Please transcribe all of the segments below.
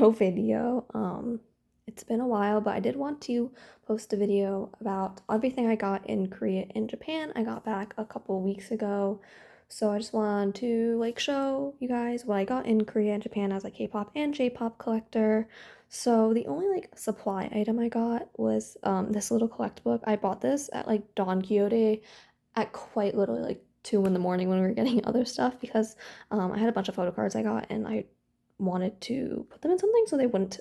no video. It's been a while, but I did want to post a video about everything I got in Korea and Japan. I got back a couple weeks ago, so I just wanted to like show you guys what I got in Korea and Japan as a K-pop and J-pop collector. So the only like supply item I got was this little collect book. I bought this at like Don Quixote at quite literally like 2 in the morning when we were getting other stuff because I had a bunch of photo cards I got and I wanted to put them in something so they wouldn't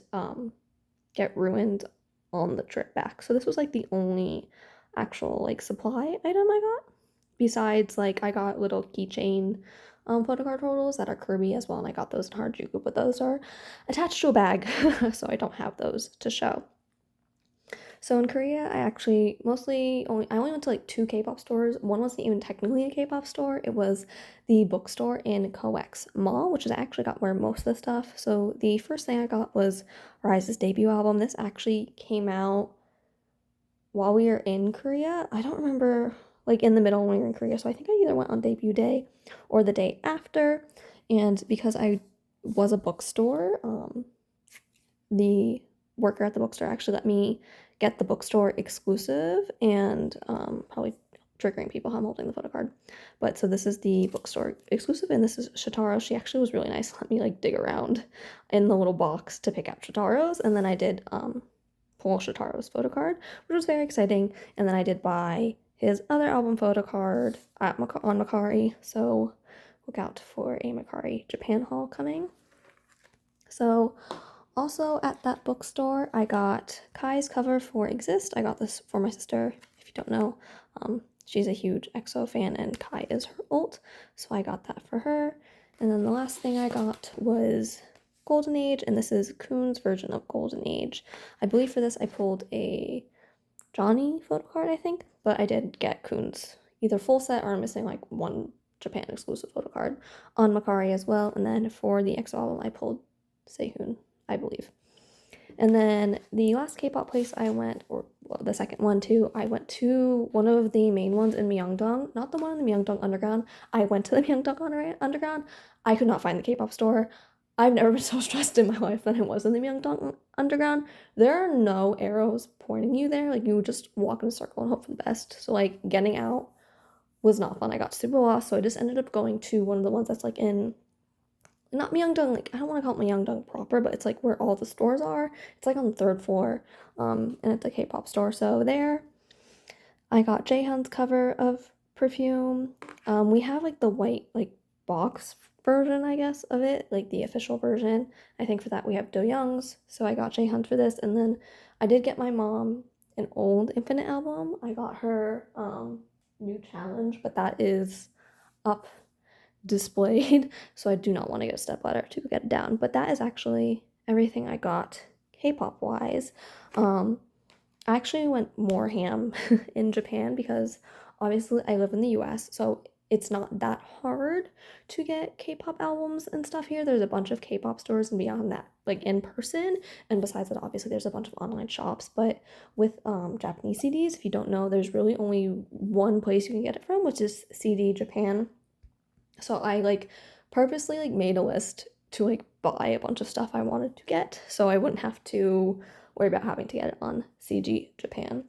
get ruined on the trip back. So this was like the only actual like supply item I got. Besides, like I got little keychain photo card holders that are Kirby as well, and I got those in Harajuku, but those are attached to a bag, so I don't have those to show. So in Korea, I actually I only went to like 2 K-pop stores. One wasn't even technically a K-pop store. It was the bookstore in COEX Mall, which is actually got where most of the stuff. So the first thing I got was riize's debut album. This actually came out while we were in Korea. I don't remember like in the middle when we were in Korea. So I think I either went on debut day or the day after. And because I was a bookstore, the worker at the bookstore actually let me get the bookstore exclusive and probably triggering people how I'm holding the photo card. But so this is the bookstore exclusive and this is Shotaro. She actually was really nice. Let me like dig around in the little box to pick out Shotaro's, and then I did pull Shotaro's photo card, which was very exciting. And then I did buy his other album photo card at on Mercari. So look out for a Mercari Japan haul coming. So also at that bookstore, I got Kai's cover for Exist. I got this for my sister. If you don't know, she's a huge EXO fan and Kai is her ult, so I got that for her. And then the last thing I got was Golden Age, and this is Kun's version of Golden Age. I believe for this I pulled a Johnny photo card, I think, but I did get Kun's either full set or I'm missing like one Japan exclusive photo card on Mercari as well. And then for the EXO album, I pulled Sehun, I believe. And then the last K-pop place I went, or well, the second one too, I went to one of the main ones in Myeongdong, not the one in the Myeongdong Underground. I went to the Myeongdong Underground. I could not find the K-pop store. I've never been so stressed in my life than I was in the Myeongdong Underground. There are no arrows pointing you there. Like you would just walk in a circle and hope for the best. So like getting out was not fun. I got super lost. So I just ended up going to one of the ones that's like in not Myeongdong, like I don't want to call it Myeongdong proper, but it's like where all the stores are. It's like on the 3rd floor, and it's a K-pop store. So there, I got Jaehyun's cover of Perfume. We have like the white like box version, I guess, of it, like the official version. I think for that we have Do Young's, so I got Jaehyun for this, and then I did get my mom an old Infinite album. I got her New Challenge, but that is up displayed, so I do not want to get a stepladder to get it down. But that is actually everything I got K-pop wise. I actually went more ham in Japan because obviously I live in the US, so it's not that hard to get K-pop albums and stuff here. There's a bunch of K-pop stores and beyond that, like in person, and besides that obviously there's a bunch of online shops. But with Japanese CDs, if you don't know, there's really only one place you can get it from, which is CD Japan. So I like purposely like made a list to like buy a bunch of stuff I wanted to get so I wouldn't have to worry about having to get it on CG Japan.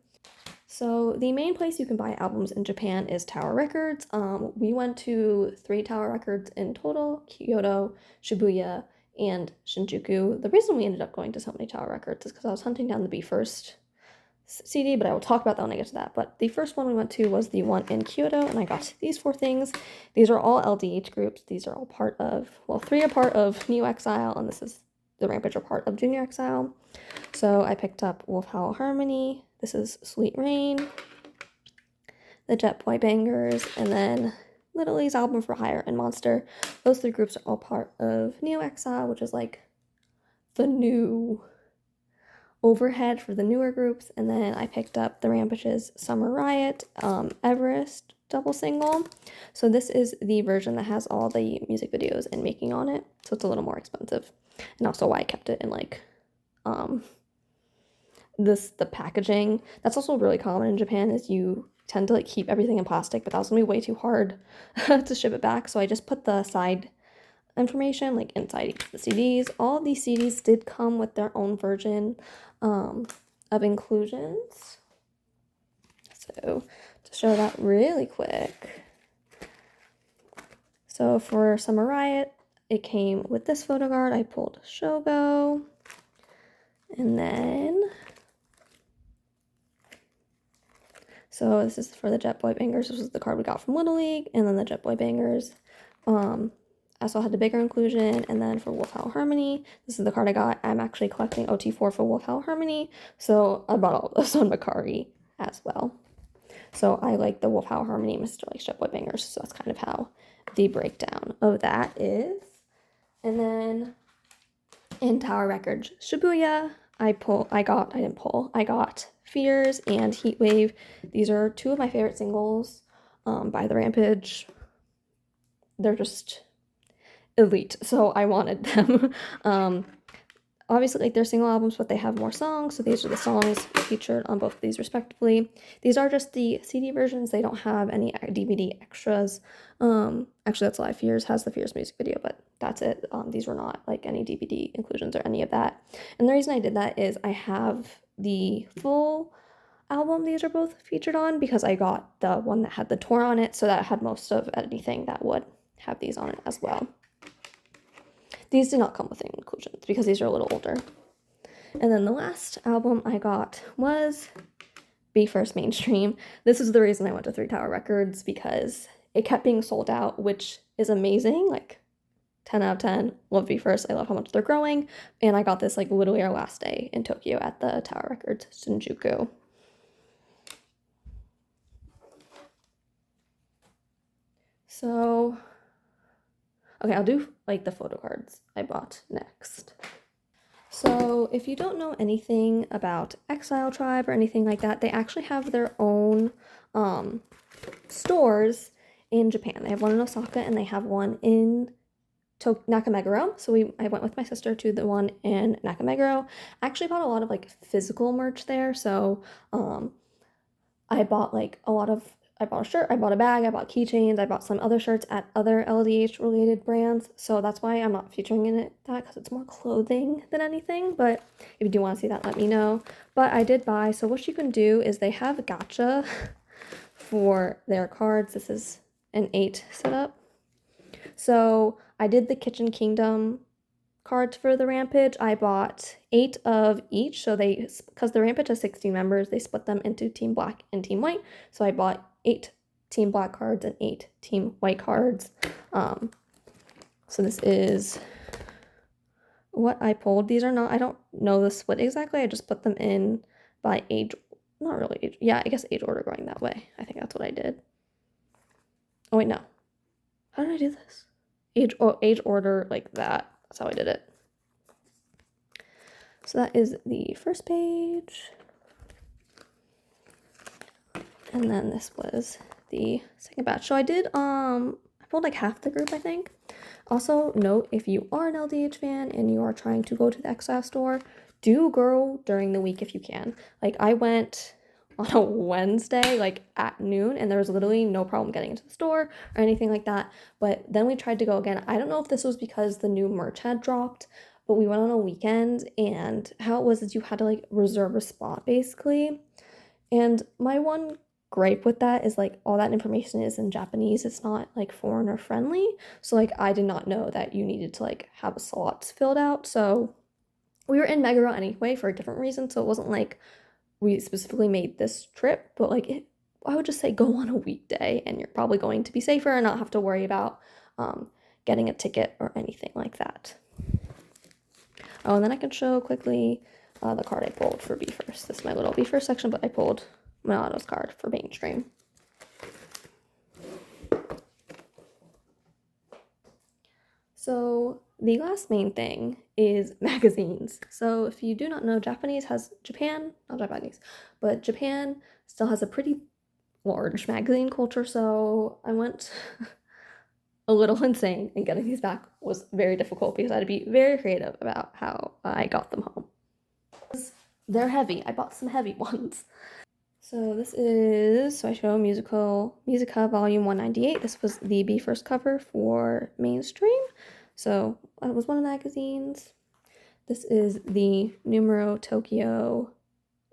So the main place you can buy albums in Japan is Tower Records. We went to 3 Tower Records in total: Kyoto, Shibuya, and Shinjuku. The reason we ended up going to so many Tower Records is because I was hunting down the Be First CD, but I will talk about that when I get to that. But the first one we went to was the one in Kyoto, and I got these 4 things. These are all LDH groups. These are all part of, well, 3 are part of jr.exile, and this is the Rampage are part of jr.exile. So I picked up Wolf Howl Harmony. This is Sweet Rain, the Jet Boy Bangers, and then Little Lee's Album for Hire and Monster. Those 3 groups are all part of jr.exile, which is like the new overhead for the newer groups. And then I picked up the Rampage's Summer Riot Everest double single. So this is the version that has all the music videos and making on it, so it's a little more expensive, and also why I kept it in like the packaging. That's also really common in Japan, is you tend to like keep everything in plastic, but that was gonna be way too hard to ship it back, so I just put the side information like inside each of the CDs. All of these CDs did come with their own version of inclusions. So to show that really quick. So for Summer Riot, it came with this photo card. I pulled Shogo. And then, so this is for the Jet Boy Bangers. This was the card we got from Little League. And then the Jet Boy Bangers. I also had the bigger inclusion. And then for Wolf Howl Harmony, this is the card I got. I'm actually collecting OT4 for Wolf Howl Harmony. So I bought all of those on Macari as well. So I like the Wolf Howl Harmony, Mr. Like Jet Boy Bangers. So that's kind of how the breakdown of that is. And then in Tower Records Shibuya, I got Fears and Heatwave. These are two of my favorite singles by the Rampage. They're just elite, so I wanted them. Obviously, like, they're single albums, but they have more songs, so these are the songs featured on both of these respectively. These are just the CD versions. They don't have any DVD extras. Actually, that's Live Fears has the Fears music video, but that's it. These were not like any DVD inclusions or any of that. And the reason I did that is I have the full album these are both featured on because I got the one that had the tour on it, so that had most of anything that would have these on it as well. These did not come with inclusions because these are a little older. And then the last album I got was Be First Mainstream. This is the reason I went to 3 Tower Records, because it kept being sold out, which is amazing. Like 10 out of 10. Love Be First. I love how much they're growing. And I got this like literally our last day in Tokyo at the Tower Records Shinjuku. So, okay, I'll do like the photo cards I bought next. So if you don't know anything about Exile Tribe or anything like that, they actually have their own stores in Japan. They have one in Osaka and they have one in Nakameguro. So I went with my sister to the one in Nakameguro. I actually bought a lot of like physical merch there. So I bought like I bought a shirt, I bought a bag, I bought keychains, I bought some other shirts at other LDH related brands. So that's why I'm not featuring in it because it's more clothing than anything. But if you do want to see that, let me know. But I did buy, so what you can do is they have a gacha for their cards. This is an 8 setup. So I did the Kitchen Kingdom cards for the Rampage. I bought 8 of each. So because the Rampage has 16 members, they split them into Team Black and Team White. So I bought 8 Team Black cards and 8 Team White cards. So this is what I pulled. These are not, I don't know the split exactly. I just put them in by age, not really age. Yeah, I guess age order going that way. I think that's what I did. Oh wait, no. How did I do this? Age order like that. That's how I did it. So that is the first page. And then this was the second batch. So I did, I pulled like half the group, I think. Also, note, if you are an LDH fan and you are trying to go to the Exile store, do go during the week if you can. Like, I went on a Wednesday, like at noon, and there was literally no problem getting into the store or anything like that. But then we tried to go again. I don't know if this was because the new merch had dropped, but we went on a weekend, and how it was is you had to like reserve a spot basically. And my one gripe with that is like all that information is in Japanese. It's not like foreigner friendly. So like I did not know that you needed to like have a slots filled out. So we were in Meguro anyway for a different reason. So it wasn't like we specifically made this trip, but like I would just say go on a weekday and you're probably going to be safer and not have to worry about getting a ticket or anything like that. Oh, and then I can show quickly the card I pulled for Be First. This is my little Be First section, but I pulled Milano's card for Mainstream. So the last main thing is magazines. So if you do not know, Japan still has a pretty large magazine culture. So I went a little insane, and getting these back was very difficult because I had to be very creative about how I got them home. They're heavy. I bought some heavy ones. So I show Musica Volume 198. This was the Be First cover for Mainstream. So it was one of the magazines. This is the Numero Tokyo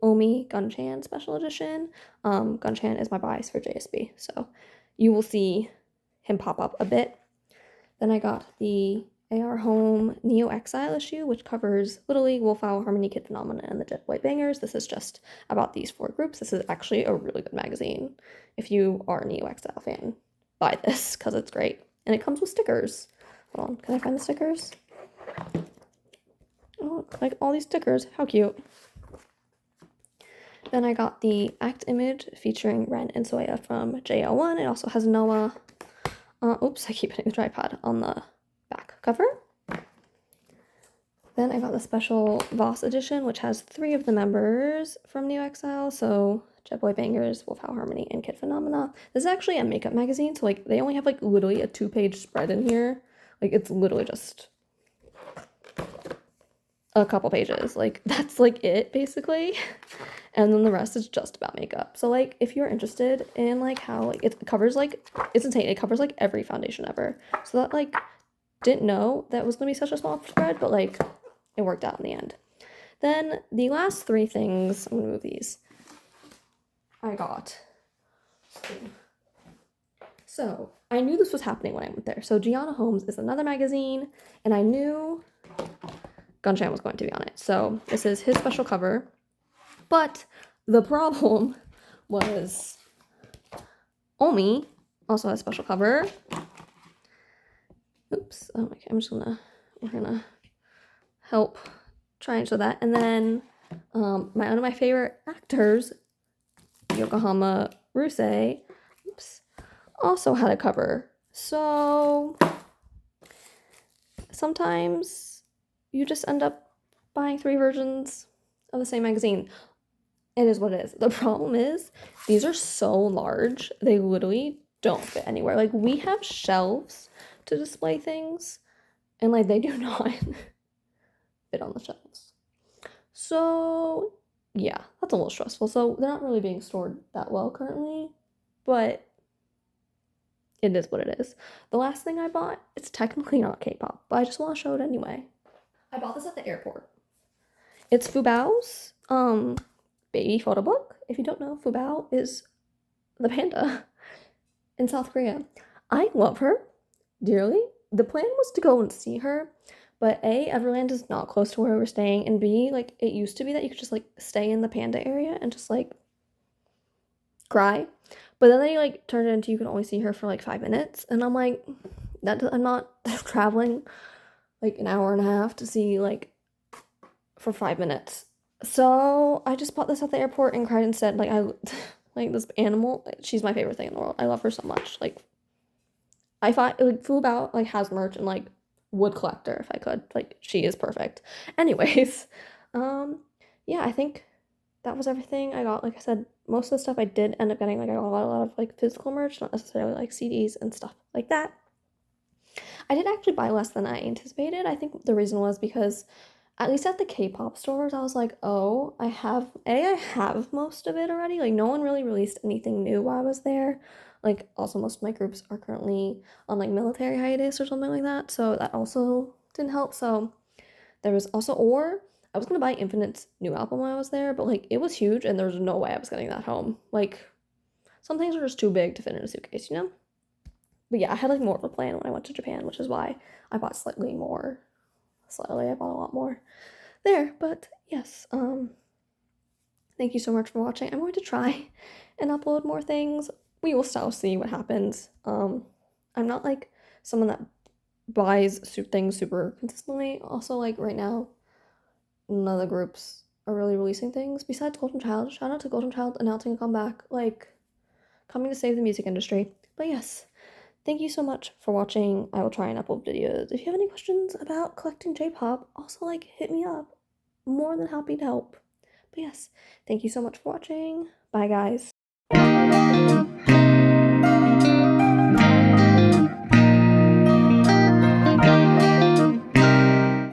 Omi Gunchan special edition. Gunchan is my bias for JSB, so you will see him pop up a bit. Then I got the AR Home jr.exile issue, which covers Little League, Wolf Owl, Harmony Kid Phenomena, and the Jet Boy Bangers. This is just about these 4 groups. This is actually a really good magazine. If you are a jr.exile fan, buy this because it's great. And it comes with stickers. Hold on, can I find the stickers? Oh, like all these stickers. How cute. Then I got the Act image featuring Ren and Soya from JL1. It also has Noah. Oops, I keep hitting the tripod on the back cover. Then I got the special Voss edition, which has 3 of the members from jr.exile. So Jet Boy Bangers, Wolf Owl Harmony, and Kid Phenomena. This is actually a makeup magazine, so like they only have like literally a 2-page spread in here. Like it's literally just a couple pages. Like that's like it basically. And then the rest is just about makeup. So like if you're interested in like how like it covers like it's insane. It covers like every foundation ever. So that like didn't know that was gonna be such a small spread, but like it worked out in the end. Then the last 3 things, I'm gonna move these. I got. So I knew this was happening when I went there. So Gianna Holmes is another magazine, and I knew Gunchan was going to be on it. So this is his special cover. But the problem was Omi also has a special cover. Oops. Oh my god, we're gonna help try and show that. And then one of my favorite actors, Yokohama Riize, also had a cover. So sometimes you just end up buying 3 versions of the same magazine. It is what it is. The problem is these are so large, they literally don't fit anywhere. Like we have shelves to display things, and like they do not fit on the shelves. So yeah, that's a little stressful. So they're not really being stored that well currently, but it is what it is. The last thing I bought, it's technically not K-pop, but I just want to show it anyway. I bought this at the airport. It's Fubao's baby photo book. If you don't know, Fubao is the panda in South Korea. I love her dearly. The plan was to go and see her, but A, Everland is not close to where we're staying, and B, like it used to be that you could just like stay in the panda area and just like cry. But then they like turned it into you can only see her for like 5 minutes, and I'm like, I'm not traveling like an hour and a half to see like for 5 minutes. So I just bought this at the airport and cried instead. Like I like this animal, she's my favorite thing in the world. I love her so much. Like I find like Fubao like has merch and like would collect her if I could. Like she is perfect. Anyways, yeah, I think that was everything I got. Like I said, most of the stuff I did end up getting. Like I got a lot of like physical merch, not necessarily like CDs and stuff like that. I did actually buy less than I anticipated. I think the reason was because at least at the K-pop stores, I was like, oh, I have most of it already. Like no one really released anything new while I was there. Like also most of my groups are currently on like military hiatus or something like that. So that also didn't help. So there was also, or I was gonna buy Infinite's new album when I was there, but like it was huge and there was no way I was getting that home. Like some things are just too big to fit in a suitcase, you know? But yeah, I had like more of a plan when I went to Japan, which is why I bought slightly more. Slightly, I bought a lot more there. But yes, thank you so much for watching. I'm going to try and upload more things. We will still see what happens. I'm not like someone that buys things super consistently. Also, like right now, none of the groups are really releasing things besides Golden Child. Shout out to Golden Child announcing a comeback, like coming to save the music industry. But yes, thank you so much for watching. I will try and upload videos. If you have any questions about collecting J-pop, also like hit me up. More than happy to help. But yes, thank you so much for watching. Bye guys.